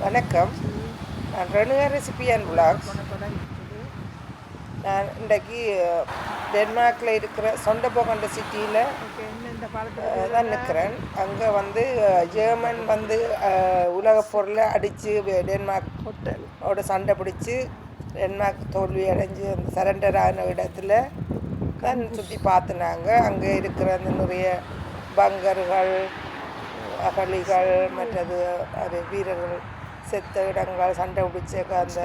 வணக்கம். நான் ரெனுகா recipe and vlogs. நான் இன்றைக்கு டென்மார்க்கில் இருக்கிற சொண்டபோகண்ட சிட்டியில் தான் நிற்கிறேன். அங்கே ஜெர்மன் உலகப் பொருளை அடித்து டென்மார்க்கோட சண்டை பிடிச்சி டென்மார்க் தோல்வி அடைஞ்சு அந்த சரண்டர் ஆன இடத்துல தான் சுற்றி பார்த்துனாங்க. அங்கே இருக்கிற அந்த நிறைய பங்கர்கள், அகழிகள், மற்றது அது வீரர்கள் செத்த இடங்கள், சண்டை பிடிச்ச அந்த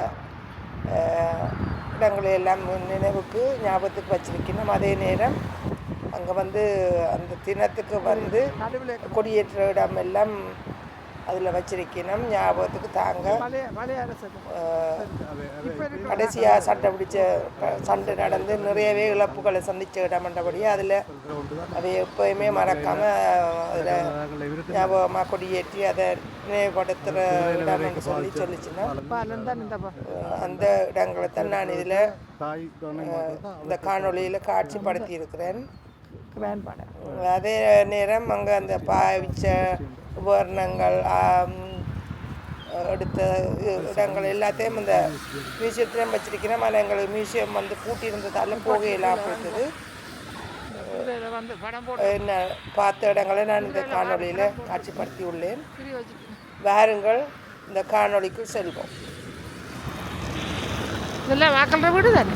இடங்களை எல்லாம் நினைவுக்கு ஞாபகத்துக்கு வச்சிருக்கணும். அதே நேரம் அங்கே அந்த தினத்துக்கு கொடியேற்ற இடம் எல்லாம் அதில் வச்சிருக்கணும் ஞாபகத்துக்கு தாங்க. கடைசியாக சண்டை நடந்து நிறையவே இழப்புகளை சந்தித்த இடம்ன்றபடியே அதில் அதை எப்போயுமே மறக்காமல் அதில் ஞாபகமாக கொடியேற்றி அதை நினைவுபடுத்துகிற இடம் என்று சொல்லிச்சுன்னா அந்த இடங்களை தான் நான் இதில் இந்த காணொளியில் காட்சிப்படுத்தி இருக்கிறேன். அதே நேரம் அங்கே அந்த பாவிச்ச உபகரணங்கள் எடுத்த இடங்கள் எல்லாத்தையும் இந்த மியூசியத்திலும் வச்சிருக்கிறேன். அதில் எங்களுக்கு மியூசியம் கூட்டியிருந்ததால போகையெல்லாம் போயிட்டது. என்ன பார்த்த இடங்களை நான் இந்த காணொலியில் காட்சிப்படுத்தி உள்ளேன். வாருங்கள் இந்த காணொலிக்கு செல்வோம். இதெல்லாம் வாக்கல்ற வீடு தானே?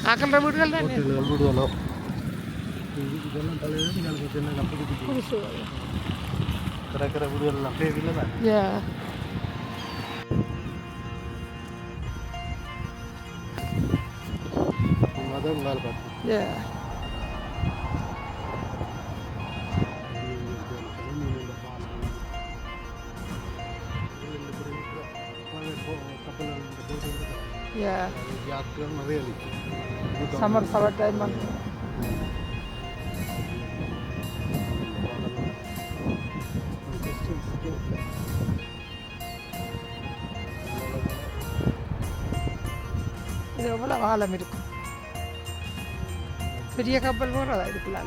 வாக்கல்ற வீடுகள் தானே? கிடக்கிற வீடுகள்லாம் இல்லை தான். அதான் நாள் பார்த்து சம்மர் சவர் டைம் இது எவ்வளோ ஆழம் இருக்கும்? பெரிய கப்பல் போகிறதா இதுக்குள்ள?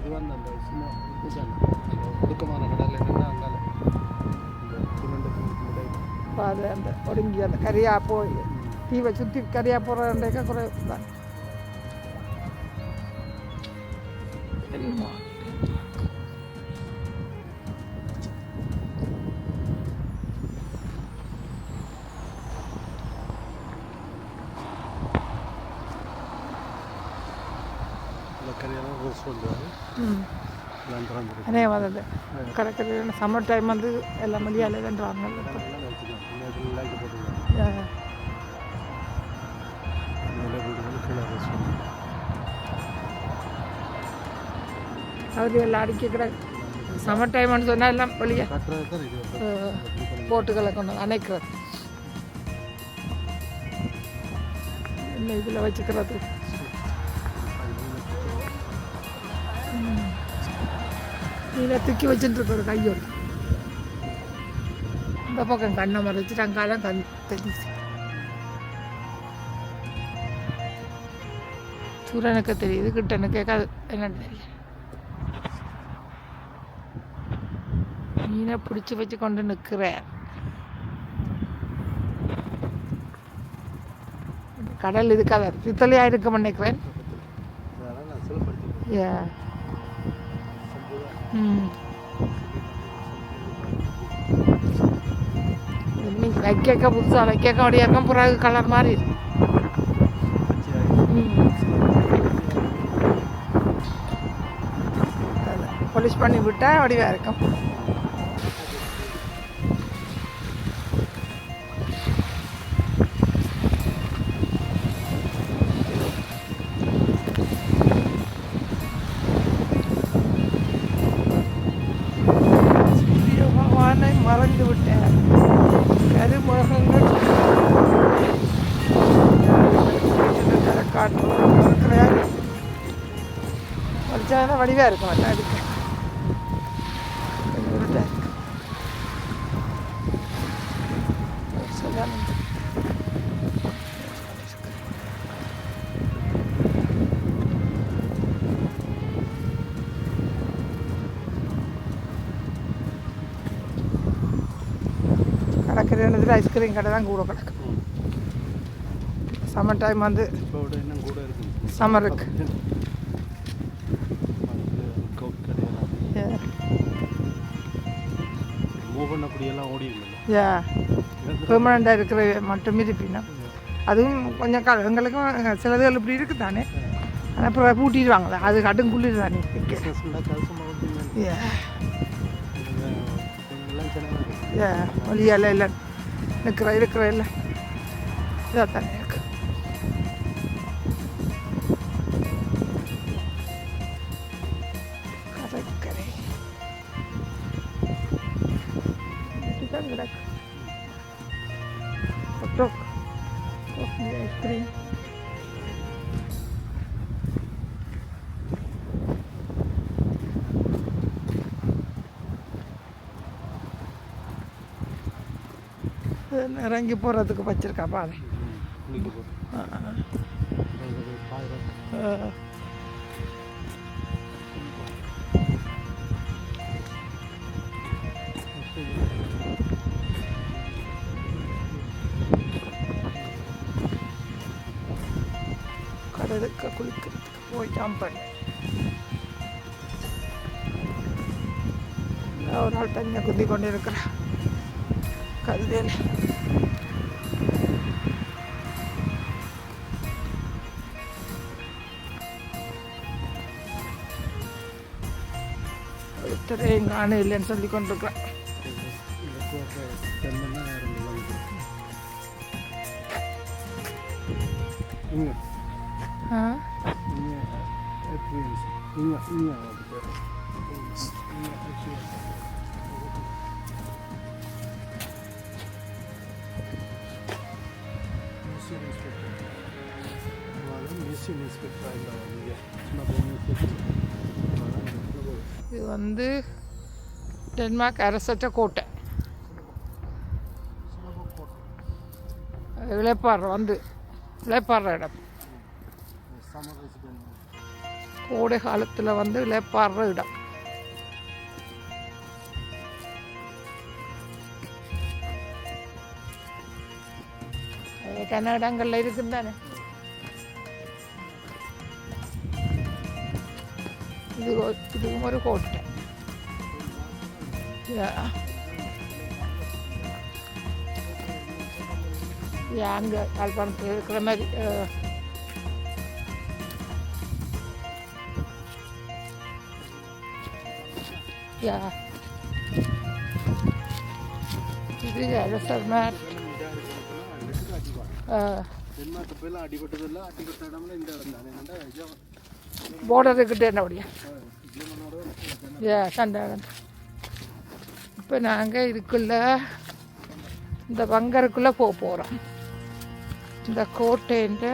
இது அந்த சின்ன ஒடுக்கமான கடல் என்னன்னா அங்கால அது அந்த ஒடுங்கி அந்த கரையாக போய் தீவை சுற்றி கரையாக போகிறேக்க குறைவு தான். தெரியுமா? அதே மாதிரி கடற்கரை சம்மர் டைம் எல்லாம் மதியாலன்றாங்க. அது எல்லாம் அடிக்கிற சம்மர் டைம்னு சொன்னால் எல்லாம் வெளியே போட்டுகளை கொண்டு அணைக்கிறது என்ன இதில் வச்சுக்கிறது. இதில் தூக்கி வச்சுட்டு இருக்கிற கையோடு இந்த பக்கம் கண்ணை மறைச்சிட்டு அங்காலாம் கண் தெரிஞ்சு சூரியனுக்கு தெரியுது, கிட்டனு கேட்காது என்னன்னு தெரியும். மீனை பிடிச்சி வச்சு கொண்டு நிற்கிறேன். கடல் இதுக்காக பித்தளையாக இருக்க நினைக்கிறேன். வைக்க புதுசாக வைக்க அப்படியே இருக்கும். பிறகு கலர் மாதிரி பாலிஷ் பண்ணி விட்டால் வடிவாக இருக்கும். மறைந்து விட்டேன். கருமுகங்கள் வடிச்சாதான் வடிவாக இருக்கும். எல்லாம் அதுக்கு கல்யாணத்தில் ஐஸ்கிரீம் கடை தான் கூட கிடக்கும். சம்மர் டைம் வந்து இப்போ விட இன்னும் கூட இருக்குது. சம்மருக்கு கோக் கடையெல்லாம் மூவ் பண்ண அப்படியெல்லாம் ஓடிடுங்க. பெர்மனண்டாக இருக்கிற மட்டும் இருப்பினா அதுவும் கொஞ்சம் எங்களுக்கும் சிலதுகள் இப்படி இருக்குது தானே. ஆனால் அப்புறம் பூட்டிடுவாங்களே அது கடும் குளிர் தானே. வழியால் இல்லை இருக்கிற இல்லை இதாக தானே இருக்கு. கடற்கரை இதுதான் கிடக்கு. ஐஸ்கிரீம் இறங்கி போகிறதுக்கு வச்சிருக்கா பாதை. கடலுக்கு குளிக்கிறதுக்கு போய் ஜம்ப் பண்ணி ஒரு ஆள் தண்ணியை குந்தி கொண்டு இருக்கிறா கதிரையில். ஒருத்தரையும் காண இல்லைன்னு சொல்லி கொண்டிருக்கிறேன். இது வந்து டென்மார்க் அரசற்ற கோட்டை. இளைப்பாடுற இடம். கோடை காலத்தில் வந்து இளைப்பாடுற இடம். கன்னடங்களில் இருக்குது தானே. இதுவும் ஒரு கோட்டை. அங்கே யாழ்ப்பாணத்தில் இருக்கிற மாதிரி இது அரசர் மேட். போர்டருக்கிட்ட என்ன அப்படியா சண்டை. இப்போ நாங்கள் இதுக்குள்ள இந்த பங்கருக்குள்ளே போகிறோம். இந்த கோட்டைன்ற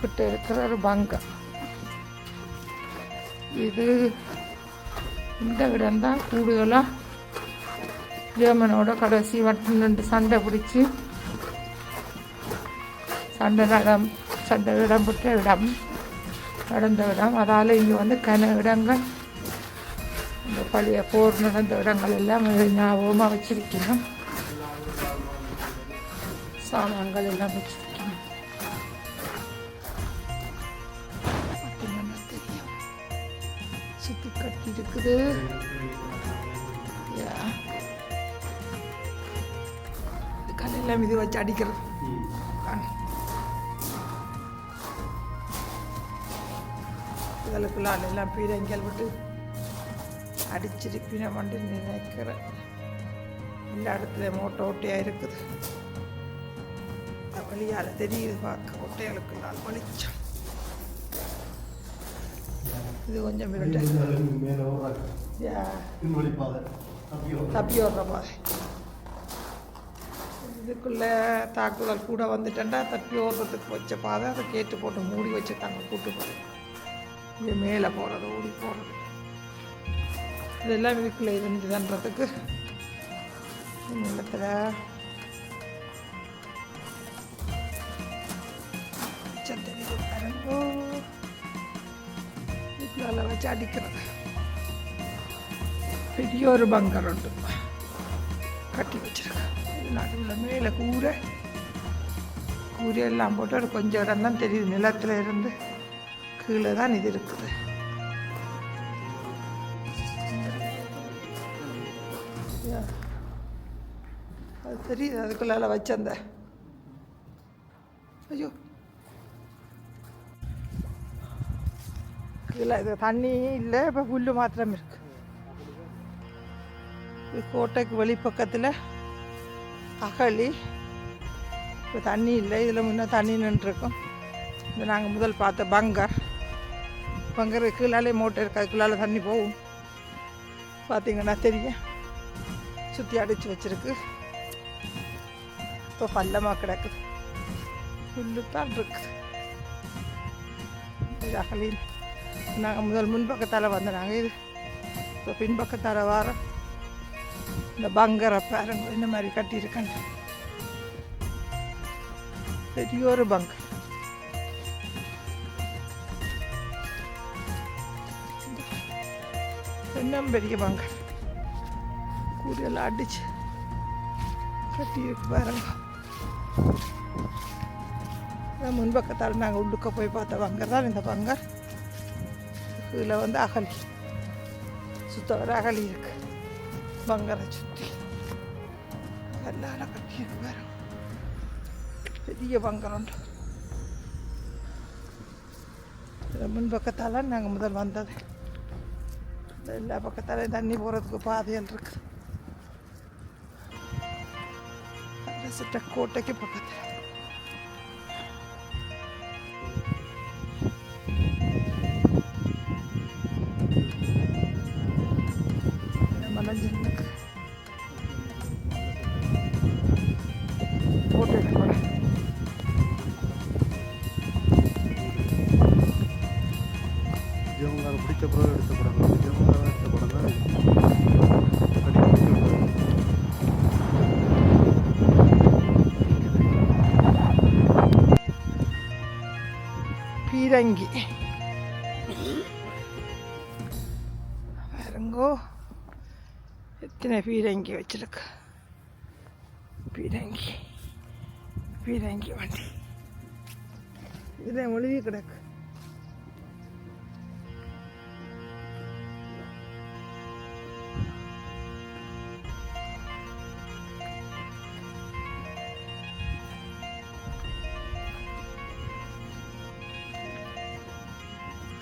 கிட்ட இருக்கிற ஒரு பங்கர். இது இந்த இடம்தான் கூடுதலாக ஜெர்மனோட கடைசி வட்டம் ரெண்டு சண்டை பிடிச்சி சண்டை இடம்பெற்ற இடம் நடந்த இடம். அதால் இங்கே வந்து கன இடங்கள் இந்த பழைய போர் நடந்த இடங்கள் எல்லாம் ஞாபகமாக வச்சிருக்கணும். சாமான்கள் எல்லாம் வச்சிருக்கணும். தெரியும் சுற்றி கட்டி இருக்குது. கல்லெல்லாம் இது வச்சு அடிக்கிறது. இதற்குள்ளால் எல்லாம் பீரங்கிகள் விட்டு அடிச்சிருப்பின வந்து நினைக்கிறேன். எல்லா இடத்துல மோட்டை ஓட்டையாக இருக்குது. வழியால் தெரியுது பார்க்க ஒட்டைகளுக்குள்ளால் வலிச்சம். இது கொஞ்சம் தப்பி வர்ற பாதை. இதுக்குள்ளே தாக்குதல் கூட வந்துட்டேன்டா தப்பி ஓடுறதுக்கு வச்ச பாதை. அதை கேட்டு போட்டு மூடி வச்சுட்டாங்க. கூட்டு போகிறது இது மேலே போகிறது ஓடி போகிறது இதெல்லாம் இதுக்குள்ளே இருந்துதுன்றதுக்கு நிலத்தில் இதுக்குள்ள வச்சு அடிக்கிறது. பெரிய ஒரு பங்கர் உண்டு. கட்டி வச்சிருக்கேன். இது நடுவில் மேலே கூரையெல்லாம் போட்டு ஒரு கொஞ்சம் இடம் தான் தெரியுது. நிலத்தில் இருந்து கீழே தான் இது இருக்குது. அது தெரியுது. அதுக்குள்ளால வச்ச அந்த ஐயோ இதில் இது தண்ணி இல்லை. இப்போ புல் மாத்திரம் இருக்கு. இது கோட்டைக்கு வெளிப்பக்கத்தில் அகழி. இப்போ தண்ணி இல்லை. இதில் முன்னே தண்ணி நின்றுருக்கோம். இது நாங்கள் முதல் பார்த்த பங்கர் கீழாலே மோட்டர் இருக்கு. அதுக்குள்ளால தண்ணி போகும். பார்த்தீங்கன்னா தெரியும். சுற்றி அடித்து வச்சிருக்கு. இப்போ பள்ளமாக கிடக்குது. புல்லு தான் இருக்குது. இது அகழி. நாங்கள் முதல் முன்பக்கத்தால் வந்து நாங்கள் இது இப்போ பின்பக்கத்தால் வாரம் இந்த பங்கரை பாருங்க இந்த மாதிரி கட்டியிருக்கேன். பெரிய ஒரு பங்கர். இன்னும் பெரிய பங்கர் கூரியெல்லாம் அடிச்சு கட்டியிருக்கு பாருங்க. முன்பக்கத்தால் நாங்கள் உள்ளுக்க போய் பார்த்த பங்கர் தான் இந்த பங்கர். இதில் வந்து அகழி சுத்த வர அகழி இருக்கு. பங்கரை சுற்றி எல்லாம் கட்டியிருக்கு பாருங்க. பெரிய பங்கர் உண்டு. முன்பக்கத்தால் நாங்கள் முதல் வந்தது. எல்லா பக்கத்தாலையும் தண்ணி போகிறதுக்கு பாதைகள் இருக்குது. அரசிட்ட கோட்டைக்கு பக்கத்தில் மலஞ்சனுக்கு போட்டு கூட ஜெவங்கார பிடிச்ச பிறகு எடுத்த படம் ஜெவங்கார எடுத்த படம் தான் பீரங்கி பாருங்கோ. எத்தனை பீரங்கி வச்சிருக்கு. பீரங்கி வண்டி இதில் ஒழுகி கிடக்கு.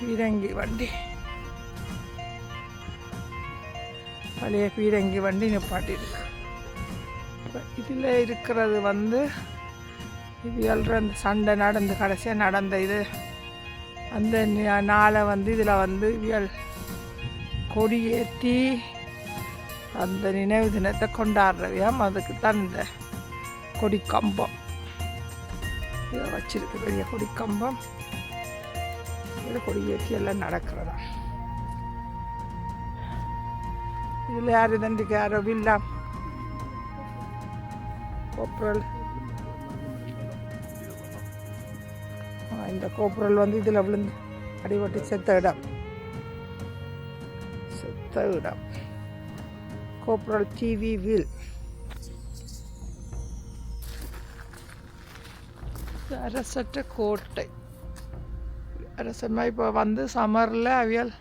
பீரங்கி வண்டி பழைய பீரங்கி வண்டி நிப்பாட்டிருக்கு. இதில் இருக்கிறது வந்து இது அந்த சண்டை நடந்து கடைசியாக நடந்த இது அந்த நாளை வந்து இதில் வந்து இவியல் கொடியேற்றி அந்த நினைவு தினத்தை கொண்டாடுறவையாம். அதுக்கு தான் இந்த கொடிக்கம்பம் இதை வச்சிருக்கு. பெரிய கொடிக்கம்பம். இதில் கொடியேற்றி எல்லாம் நடக்கிறதா. இதில் யார் தண்டிக்கு யாரோ வில்லாம் கோப்ரல். இந்த கோப்ரல் வந்து இதில் விழுந்து அடிபட்டு செத்த இடம். Corporal TV will. அரசற்ற கோட்டை. அரசன்மா இப்போ வந்து சமரில் அவியல்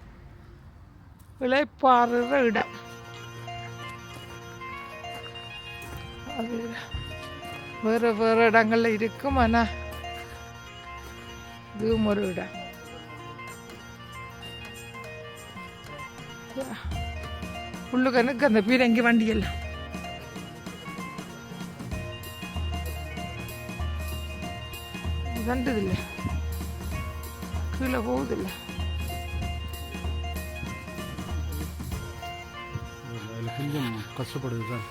இளைப்பாறுற இடம். அது வேறு வேறு இடங்கள்ல இருக்கும். ஆனால் இதுவும் ஒரு இடம். உள்ளுக்கனுக்கு அந்த பீரங்கி வண்டியெல்லாம் தண்டுதில்லை. கீழே போகுதில்லை. கொஞ்சம் கஷ்டப்படுது தான்.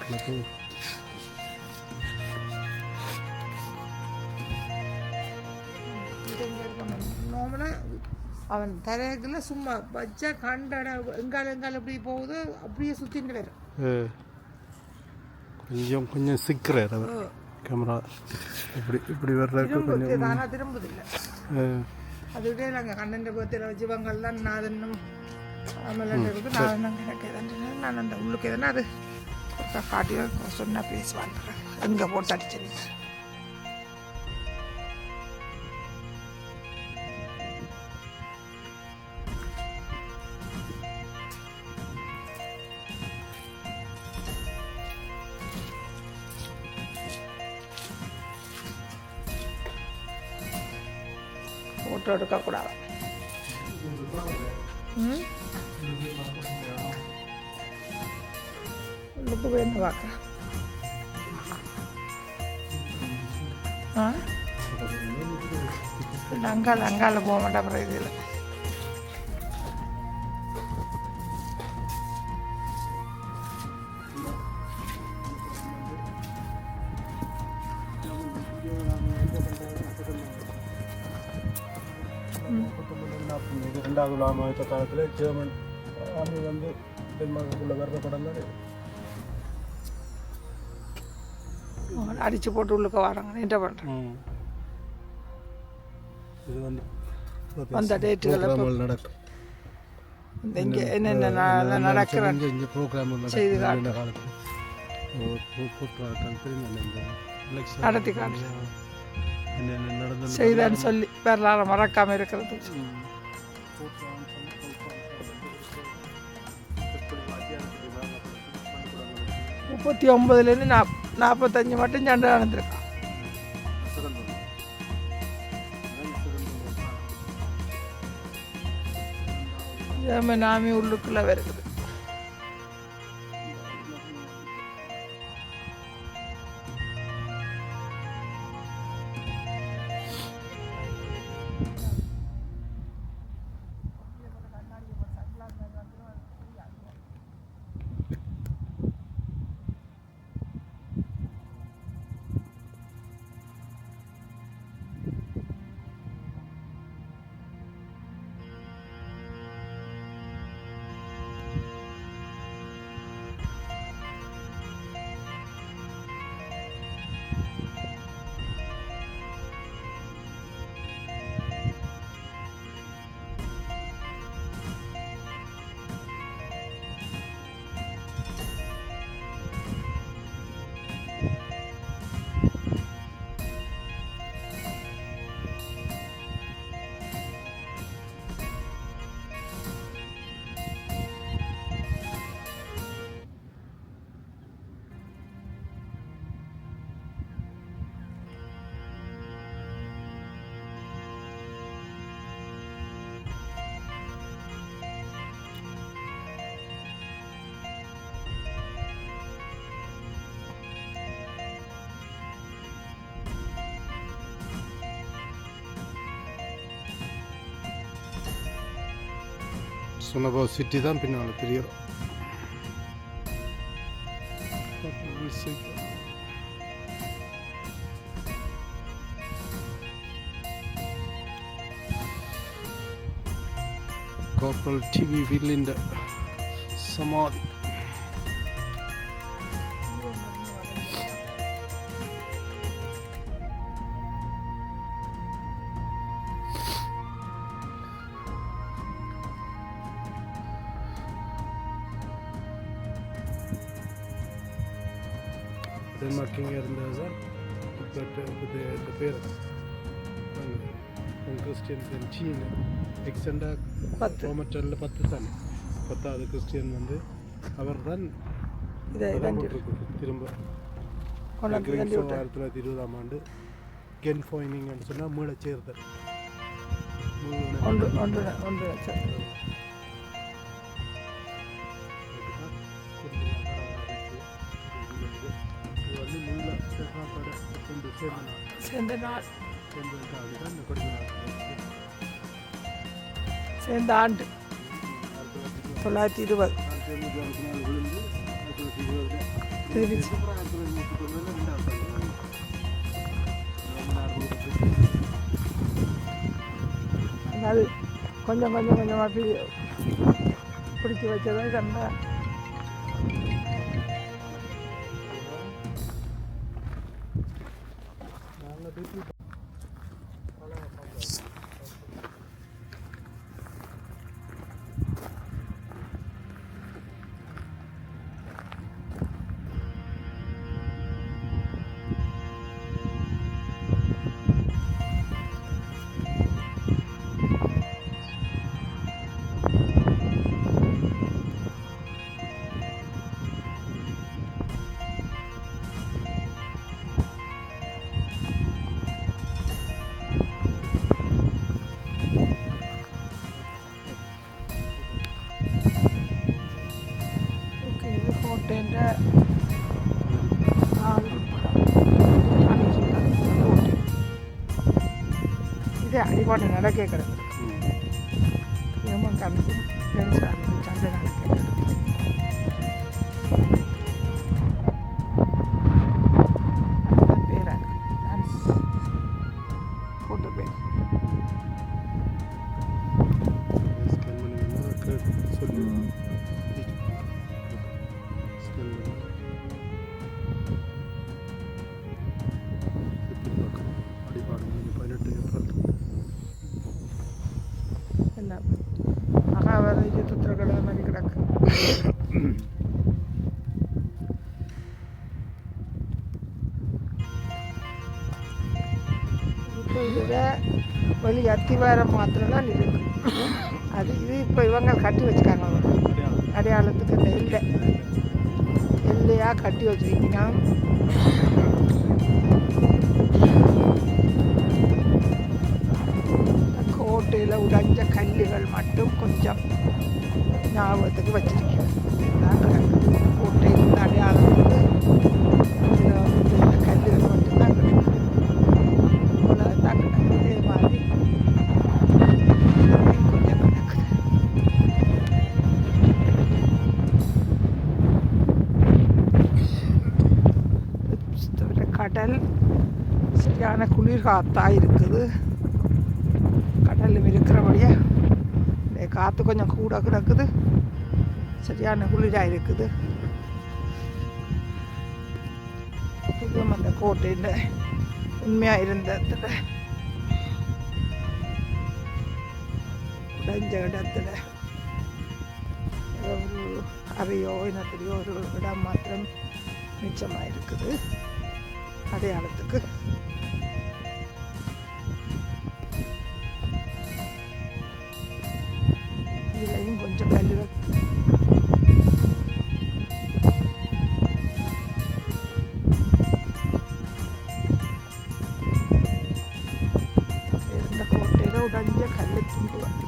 அவன் தரையில் சும்மா வச்சா கண்டட எங்கால எப்படி போகுது அப்படியே சுற்றிட்டு வரும். கொஞ்சம் சிக்கிறார் அவர் கேமரா இப்படி வர்றதுக்கு கொஞ்சம் தானாக திரும்புதில்லை. அதுக்கிட்டே நாங்கள் கண்ணன் பத்திர ஜீவங்கள்லாம் நாதன்னும் அமலன் இருக்கு. நாதன்னும் கிடக்கு நான் அந்த உள்ளுக்கு எதுனா அது காட்டி சொன்ன பேசுவாங்க எங்கே போட்டு அடிச்சிருங்க. ஃபோட்டோ எடுக்கக்கூடாது. உள்ளுக்கு போய் என்ன பார்க்குறேன். அங்கால போக மாட்டேன். அப்புறம் இதில் ரெண்டாவது உலக யுத்த காலத்தில் ஜெர்மன் ஆர்மி வந்து டென்மார்க்குள்ள வர்ற படம் தான் அடித்து போட்டு உள்ளுக்க வராங்க. என்ன பண்ணுறேன். இது வந்து அந்த டேட்டுகளை நடக்கும். இங்கே என்னென்ன நடக்கிற ப்ரோக்ராம் செய்து காலத்தில் நடத்தி காட்டு என்னென்ன நடந்து செய்தான்னு சொல்லி வரலாறு மறக்காமல் இருக்கிறது. 39லேருந்து 45 மட்டும் சண்டை நடந்திருக்கான். ஜெர்மன் ஆர்மி உள்ளுக்குள்ளே இருக்குது. சொன்னபோ சிட்டி தான் பின்னால் தெரியும். Corporal TV Villinda சமாதி. டென்மார்க் இங்கே இருந்தது தான் இப்போ பேர் கிறிஸ்டியன் சீன எக்ஸெண்டாக 10 ரோமற்றலில் 10 தானே. 10வது கிறிஸ்டியன் வந்து அவர் தான் திரும்ப 1920ஆம் ஆண்டு கென்ஃபோயினிங்னு சொன்னால் மீள சேர்த்தல் சேர்ந்த ஆண்டு 920 அது கொஞ்சம் கொஞ்சமாக பிடிச்சி வச்சதை கண்டா கோட்டைன்ற இதே அடிபாட்டு நடக்க கிடக்கு கணக்கு சண்டை நடக்க பேரா போட்ட பேர் சொல்லி அடிப்பாடு 18 ஏப்ரல் எல்லாம் மகாபாரத யுத்தத்தில் மாதிரி கிடக்கு. இப்போ இதில் வெளி அத்திவாரம் மாத்திரம்தான் இருக்கு. அது இது இப்போ இவங்க கட்டி வச்சுக்காங்க அடையாளத்துக்கு இந்த எல்லையாக கட்டி வச்சுருக்கீங்க. கோட்டையில் உடைஞ்ச கல்லுகள் மட்டும் கொஞ்சம் ஞாபகத்துக்கு வச்சிருக்கேன். கோட்டையில் அடையாளத்துக்கு இந்த கல்லுகள் மட்டும்தான் கிடக்கு. அவ்வளோதான் கிடக்கு. இதே மாதிரி கொஞ்சம் கிடக்குது. கடல் சரியான குளிர் காத்தாக இருக்குது. கடலும் இருக்கிறபடியே காற்று கொஞ்சம் கூட கிடக்குது. சரியான குளிராக இருக்குது. இதுவும் அந்த கோட்டையில் உண்மையாக இருந்த இடத்துல உடைஞ்ச இடத்துல ஒரு அறையோ இனத்திலையோ ஒரு இடம் மாத்திரம் மிச்சமாக இருக்குது அடையாளத்துக்கு. இதுலையும் கொஞ்சம் கல்லுகள் இருந்த கோட்டையில் உடைஞ்ச கல்லு துண்டு வந்து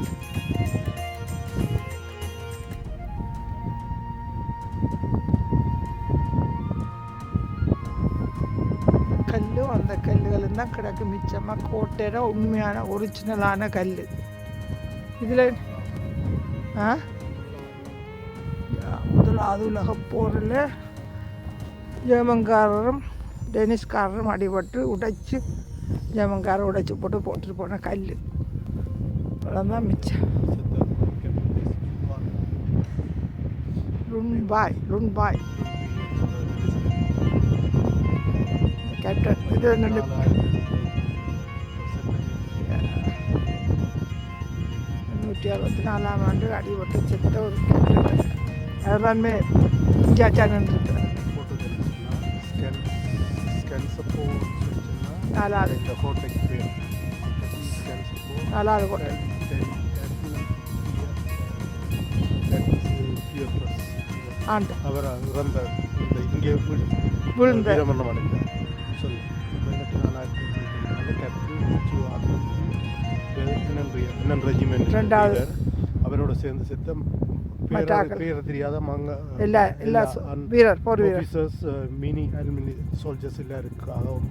கல்லும் அந்த கல்லுகளும் தான் கிடக்கு மிச்சமாக. கோட்டையில் உண்மையான ஒரிஜினலான கல் இதில் முதலாவது உலகப் போரில் ஜெர்மன்காரரும் டெனிஸ்காரரும் அடிபட்டு உடைச்சி ஜெர்மன்காரர் உடைச்சி போட்டுட்டு போன கல் அவ்வளோதான் மிச்சம். லுன்பாய் கேப்டன் இது 1964ஆம் ஆண்டு அடிபட்டு செத்த ஒரு கேப்டன். அதுதான்மே இந்தியாச்சான் இருக்கிறார். நாலாவது கோட்டை ஆண்டு அவர் இறந்த இங்கே விழுந்த வீரமரணம் அடைந்தார். சொல்லி 14 ரெஜிமெண்ட் ரெண்டாவது அவரோட சேர்ந்து செத்த பேர தெரியாத எல்லா வீரர் போர் வீரர் ஆஃபீஸர்ஸ் மினி சோல்ஜர்ஸ் எல்லாருக்காகவும்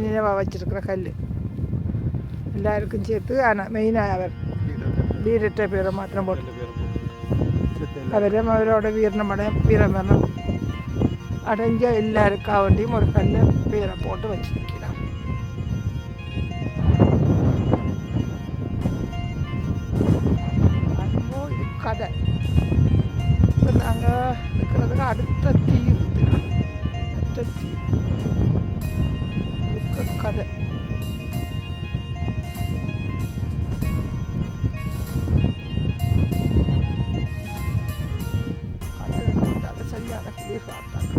நினைவாக வச்சிருக்கிற கல் எல்லாருக்கும் சேர்த்து. ஆனால் மெயினாக அவர் வீரற்ற பேரை மாத்திரம் போட்டு அவரோட வீரமரணம் அடைஞ்ச எல்லாருக்கா வேண்டியும் ஒரு கல்லை பேரை போட்டு வச்சிருக்கிறார். இது கதை. இப்போ நாங்கள் இருக்கிறதுக்கு அடுத்த தீவு கதை. சரியான குளிர் பார்த்தாங்க.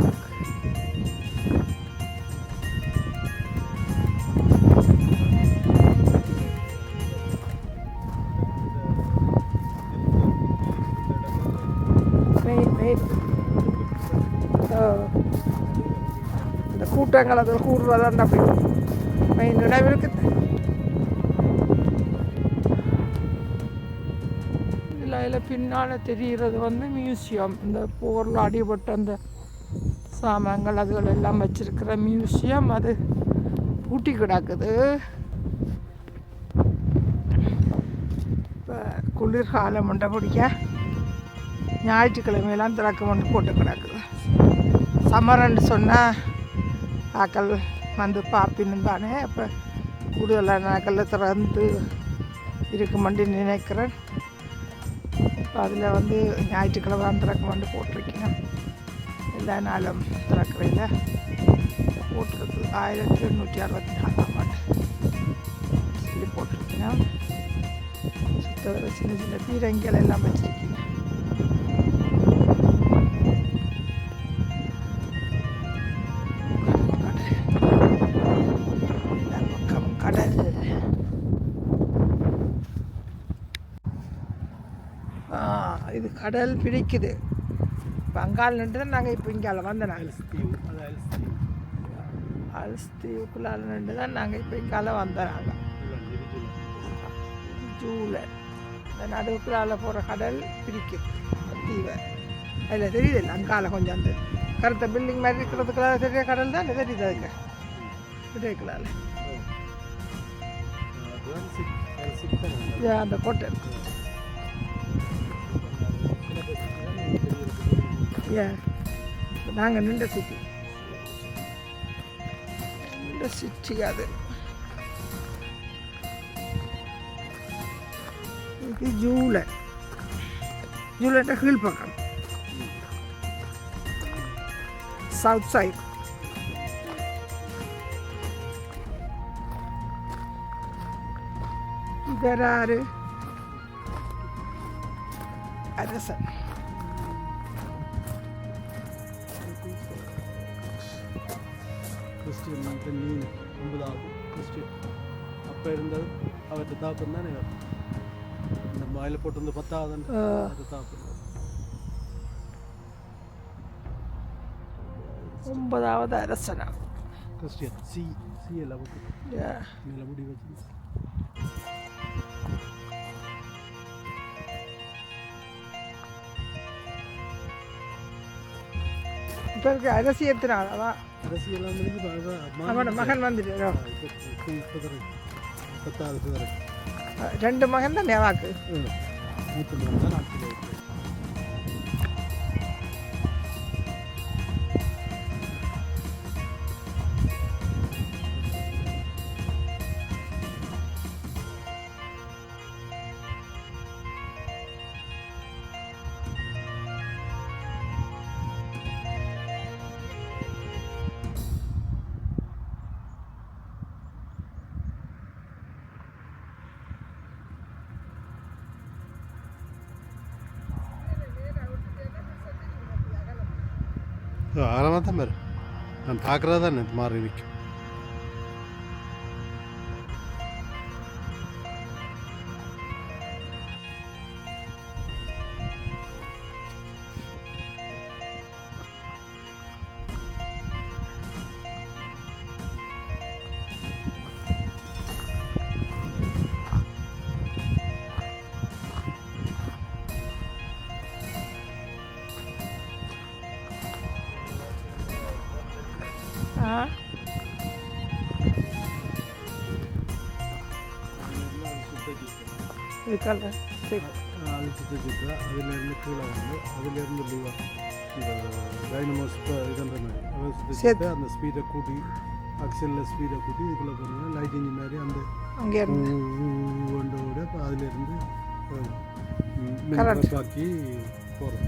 இந்த கூட்டங்கள் அதில் கூடுறதான் அப்படி மெயின் இடம் இருக்குது. இதில் அதில் பின்னால் தெரிகிறது வந்து மியூசியம். இந்த போரில் அடிபட்ட அந்த சாமான்கள் அதுகள் எல்லாம் வச்சிருக்கிற மியூசியம். அது பூட்டி கிடக்குது. இப்போ குளிர்காலம் உண்டை பிடிக்க ஞாயிற்றுக்கிழமையெல்லாம் திறக்கமெண்டு போட்டு கிடக்குது. சம்மரன்னு சொன்னால் ஆக்கள் வந்து பார்ப்பின்னு தானே. அப்போ கூடுதலான நாட்களில் திறந்து இருக்குமெண்டு நினைக்கிறேன். இப்போ அதில் வந்து ஞாயிற்றுக்கிழமை தான் திறக்கமெண்டு போட்டிருக்கேன். எல்லா நாளும் திறக்கிறதில்ல போட்டிருக்கு. 1864 ஆண்டு சொல்லி போட்டிருக்கேன். சுத்த சின்ன சின்ன பீரங்கிகள் எல்லாம் வச்சுருக்கீங்க. கடல் இது கடல் பிடிக்குது. இப்போ அங்கால் நின்று தான் நாங்கள் இப்போ இங்கால வந்தோம். நாங்கள் அல்ஸ்தீவுக்குள்ளால் நின்று தான் நாங்கள் இப்போ இங்கால வந்தோம். நாங்கள் ஜூலை இந்த நடுவுக்குள்ளால் போகிற கடல் பிடிக்குது தீவை. அதில் தெரியுது இல்லை அங்கால கொஞ்சம் அந்த கருத்த பில்டிங் மாதிரி இருக்கிறதுக்குள்ள தெரிய கடல் தான் தெரியுது. அதுக்கு விடைக்குள்ளால் அந்த கோட்டை நாங்கள் நின்ற சிட்டி அது. இது ஜூலைட்ட கீழ் பக்கம் சவுத் சைட். வேறாரு அரசன். கிறிஸ்டியன் வந்து 9வது கிறிஸ்டியன் அப்போ இருந்தது. அவற்றை தாக்கம் தானே இந்த மாயில் போட்டு வந்து 10வது அது தாக்கம். 9வது அரசனா கிறிஸ்டியன் சி எல்லாம் மேலே முடி வச்சு. இப்போ இருக்க அரசியத்தினாலவா அரசியெல்லாம் முடிஞ்சு அவனோட மகன் வந்துட்டு 10வது 2 மகன் தான் நேவாக்கு. மூத்த மகன் தான் நாட்டில். ஆழமாக தான் பாரு. நான் பார்க்குறதா தான் இது மாதிரி நிற்கும். அது சுற்றி அதிலேருந்து கீழே வந்து அதிலேருந்து லிவர் இந்த டைனமோஸ் இதுன்ற மாதிரி அதை சுற்றி அந்த ஸ்பீடை கூட்டி அக்சலில் ஸ்பீடை கூட்டி இதுக்குள்ளே போனீங்கன்னா லைட் இன்ஜின் மாதிரி அந்த ஒன்றோட இப்போ அதிலேருந்து பாக்கி போகிறோம்.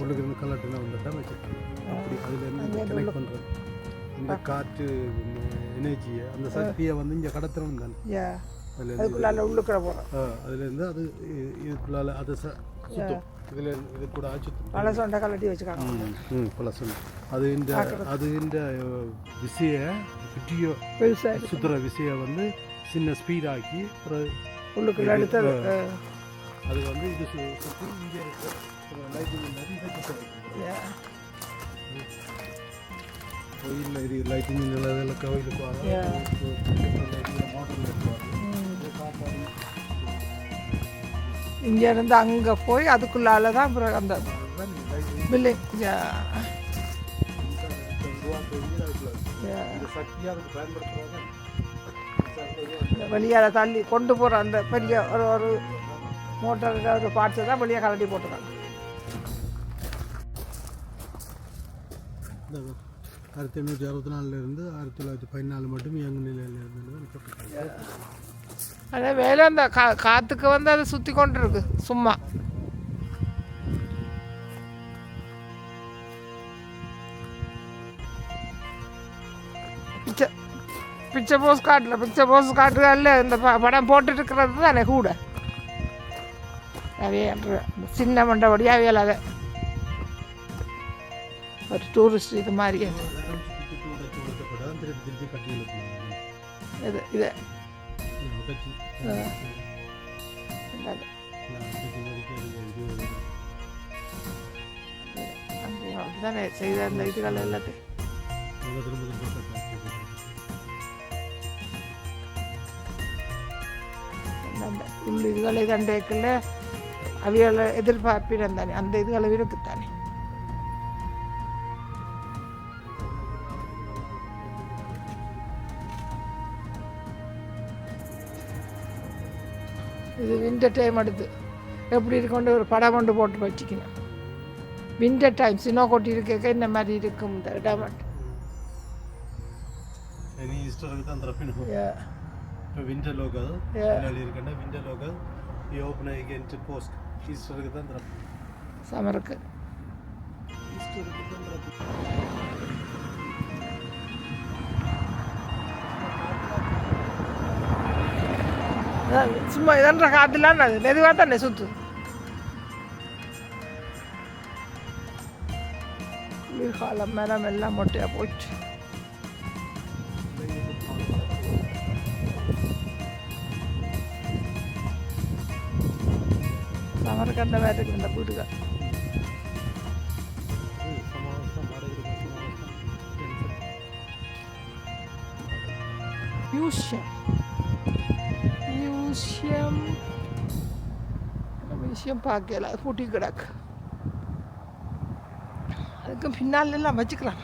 உள்ளுக்கு இருந்து கலர்ட்டுலாம் வந்துட்டா வச்சுருக்கேன். அப்படி அதுலேருந்து கனெக்ட் பண்ணுறது இந்த காற்று எனர்ஜியை அந்த சக்தியை வந்து இங்கே கடத்தணும் தானே. அதுலேருந்து அது இதுக்குள்ளால அதை சுத்தம் இதில் இது கூட சுத்தம் பல சொண்டை கலட்டி வச்சுக்காங்க. பல சொண்டை அது இந்த விசைய குட்டியோ சுற்றுற விசையை வந்து சின்ன ஸ்பீடாக்கி உள்ளுக்குள்ள எடுத்தது. அது வந்து இது சுற்றி இங்கே இருக்கு கோயிலில் இது லைட்டிங் இதெல்லாம் கோயிலுக்கு வர மோட்டரில் இருக்குவாங்க. இங்கேருந்து அங்கே போய் அதுக்குள்ளால தான் அப்புறம் அந்த பில்டிங் வெளியால் தள்ளி கொண்டு போகிற அந்த பெரிய ஒரு மோட்டர் ஒரு பார்ட்ஸை தான் வெளியே கலட்டி போட்டுருக்காங்க. 1864 1914 மட்டும் இயங்கு நிலையில் இருந்தது. அதே வேலை அந்த காற்றுக்கு வந்து அதை சுற்றி கொண்டு இருக்கு சும்மா. பிக்சர் போஸ்ட் காட்டுகளில் இந்த படம் போட்டுட்டு இருக்கிறது தானே கூட அவைய சின்ன மண்டபடியாக அவையால் அதை ஒரு டூரிஸ்ட் இது மாதிரி இது இது அப்படிதானே செய்த அந்த இதுகள் எல்லாத்தையும் அந்த உள்ள இதுகளை தண்டைக்குள்ள அவையால் எதிர்பார்ப்பினம் தானே அந்த இதுகளை இருக்குத்தானே. இது வின்டர் டைம் எடுத்து எப்படி இருக்கொண்டு ஒரு படம் கொண்டு போட்டு வச்சுக்கணும். வின்டர் டைம் சினோ கொட்டி இருக்க இந்த மாதிரி இருக்கும் இந்த இடம். winter local winter local you open again to post Easter க்கு தான் தரப்பு சமருக்கு Easter க்கு தான் தரப்பு சும்மா இதன்ற காத்துலாம் அது மெதுவாக தானே சுற்று. குளிர்காலம் மரம் எல்லாம் மொட்டையாக போச்சு. சமருக்கு அந்த மாதிரி இருக்கு இந்த வீடுகள். மியூசியம் பார்க்கல, அது பூட்டி கிடக்கு. அதுக்கு பின்னால் எல்லாம் வச்சுக்கலாம்.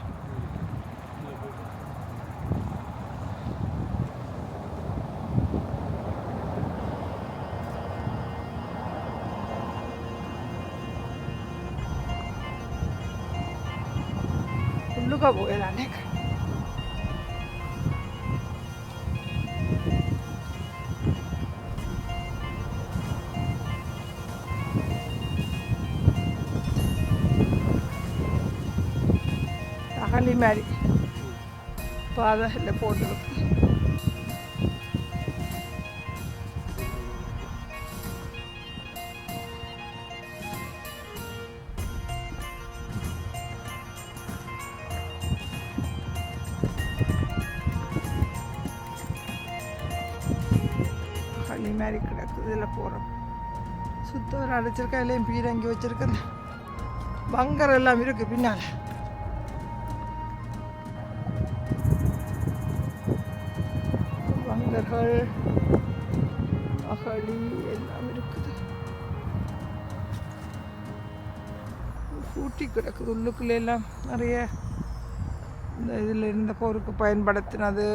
உள்ளுக்க போயிடலானே. அகலி மாதிரி பாதை இல்லை போட்டுருக்கு. அகலி மாதிரி கிடக்குது. இதில் போகிறோம். சுத்தம் அடைச்சிருக்கா இல்லையும் பீரங்கி வச்சிருக்கேன். பங்கர் எல்லாம் இருக்குது பின்னால். பங்கர்கள் அகழி எல்லாம் இருக்குது. பூட்டி கிடக்குது. உள்ளுக்குள்ள எல்லாம் நிறைய இந்த இதில் இருந்த போருக்கு பயன்படுத்தினது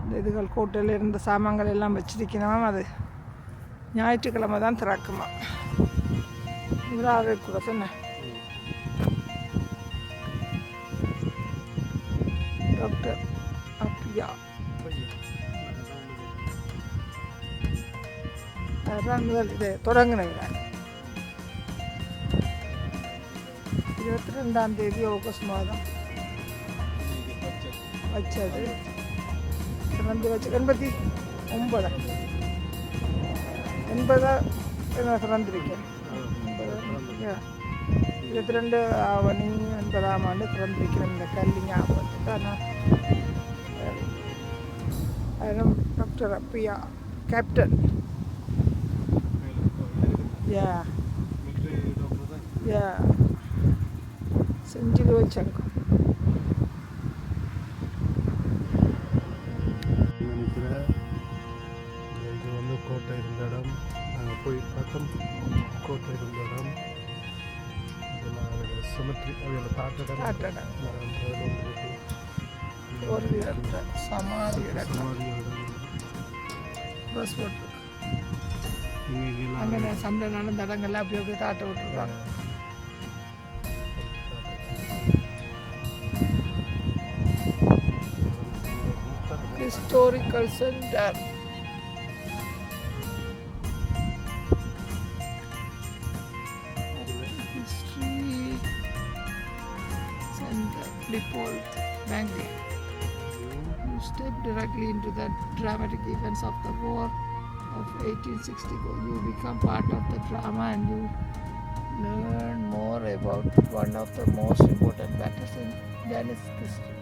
இந்த இதுகள் கோட்டையில் இருந்த சாமான்கள் எல்லாம் வச்சிருக்கணும். அது ஞாயிற்றுக்கிழமை தான் திறக்குமா. இவராக கூட சொன்னேன். டாக்டர் அப்பியா அதான் முதல் இதை தொடங்கினார். 22ஆம் தேதி ஆகஸ்ட் மாதம் வச்சது. திறந்து வச்சு 89 திறந்திருக்கேன். 22 ஆவணி 80ஆம் ஆண்டு திறந்திருக்கிறேன். இந்த கல்வி ஞாபகத்துக்கு. ஆனால் டாக்டர் அப்பியா கேப்டன். செஞ்சுட்டு வச்சாங்க. இது வந்து கோட்டை இருந்த இடம். நாங்கள் போய் சிமெட்ரி அதில் தாக்கடம் காட்டடம் ஒரு விதத்தை சமாதி இடம் பஸ் போட்டு அங்கே சண்டை நடந்த இடங்கள்லாம் அப்படி அப்படியே தாட்ட விட்டுருக்காங்க. Historical Center. History Center, Default Bangalore. You step directly into the dramatic events of the war of 1864. You become part of the drama and you learn more about one of the most important battles in Danish history.